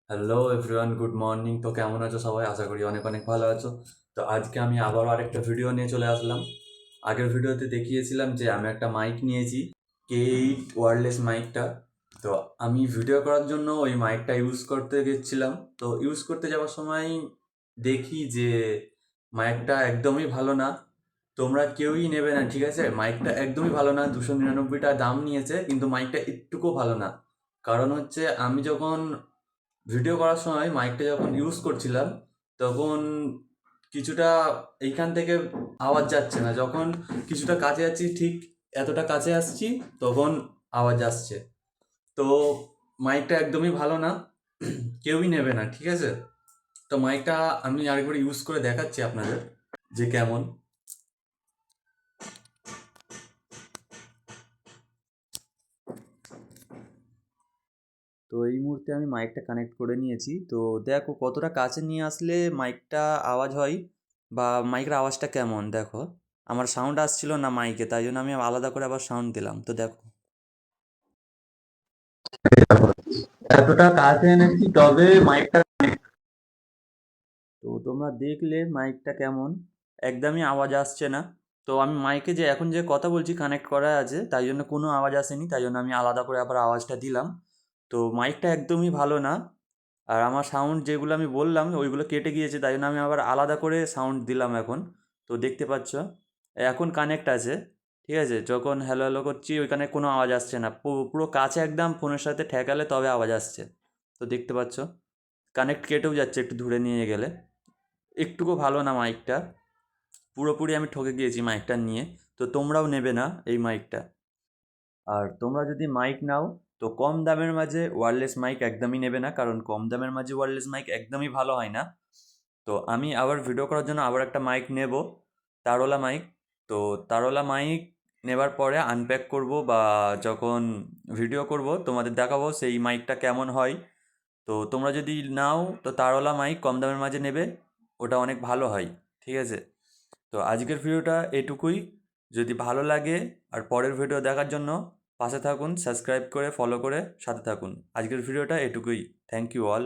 Hello everyone, good morning. তো কেমন আছো সবাই? আশা করি অনেক অনেক ভালো আছো। তো আজকে আমি আবারও আরেকটা ভিডিও নিয়ে চলে আসলাম। আগের ভিডিওতে দেখিয়েছিলাম যে আমি একটা মাইক নিয়েছি, K8 ওয়্যারলেস মাইকটা। তো আমি ভিডিও করার জন্য ওই মাইকটা ইউজ করতে গেছিলাম। তো ইউজ করতে যাওয়ার সময় দেখি যে মাইকটা একদমই ভালো না। তোমরা কেউই নেবে না, ঠিক আছে? মাইকটা একদমই ভালো না, 299 দাম নিয়েছে, কিন্তু মাইকটা একটুকুও ভালো না। কারণ হচ্ছে আমি যখন ভিডিও করার সময় মাইকটা যখন ইউজ করছিলাম, তখন কিছুটা এইখান থেকে আওয়াজ যাচ্ছে না, যখন কিছুটা কাছে যাচ্ছি, ঠিক এতটা কাছে আসছি, তখন আওয়াজ আসছে। তো মাইকটা একদমই ভালো না, কেউই নেবে না, ঠিক আছে? তো মাইকটা আমি আরেকবার ইউজ করে দেখাচ্ছি আপনাদের যে কেমন। তো এই মুহূর্তে আমি মাইকটা কানেক্ট করে নিয়েছি। তো দেখো কতটা কাছে নিয়ে আসলে মাইকটা আওয়াজ হয়, বা মাইকের আওয়াজটা কেমন দেখো। আমার সাউন্ড আসছিল না মাইকে, তাই জন্য আমি আলাদা করে আবার সাউন্ড দিলাম। তো দেখো এতটা কাছে এনেছি তবে মাইকটা। তো তোমরা দেখলে মাইকটা কেমন, একদমই আওয়াজ আসছে না। তো আমি মাইকে যে এখন যে কথা বলছি কানেক্ট করা আছে, তাই জন্য কোনো আওয়াজ আসেনি, তাই জন্য আমি আলাদা করে আবার আওয়াজটা দিলাম। তো মাইকটা একদমই ভালো না। আর আমার সাউন্ড যেগুলো আমি বললাম ওইগুলো কেটে গিয়েছে, তাই জন্য আমি আবার আলাদা করে সাউন্ড দিলাম এখন। তো দেখতে পাচ্ছ এখন কানেক্ট আছে, ঠিক আছে? যখন হ্যালো হ্যালো করছি ওইখানে কোনো আওয়াজ আসছে না, পুরো কাছে একদম ফোনের সাথে ঠেকালে তবে আওয়াজ আসছে। তো দেখতে পাচ্ছ কানেক্ট কেটেও যাচ্ছে একটু দূরে নিয়ে গেলে। একটুকু ভালো না মাইকটা, পুরোপুরি আমি ঠকে গিয়েছি মাইকটা নিয়ে। তো তোমরাও নেবে না এই মাইকটা। আর তোমরা যদি মাইক নাও, তো কম দামের মাঝে ওয়্যারলেস মাইক একদমই নেবে না, কারণ কম দামের মাঝে ওয়্যারলেস মাইক একদমই ভালো হয় না। তো আমি আবার ভিডিও করার জন্য আবার একটা মাইক নেব, তারওয়ালা মাইক। তো তারওয়ালা মাইক নেবার পরে আনপ্যাক করব, বা যখন ভিডিও করব তোমাদের দেখাবো সেই মাইকটা কেমন হয়। তো তোমরা যদি নাও তো তারওয়ালা মাইক কম দামের মাঝে নেবে, ওটা অনেক ভালো হয়, ঠিক আছে? তো আজকের ভিডিওটা এটুকুই। যদি ভালো লাগে আর পরের ভিডিও দেখার জন্য পাশে থাকুন, সাবস্ক্রাইব করে ফলো করে সাথে থাকুন। আজকের ভিডিওটা এটুকুই। Thank you all.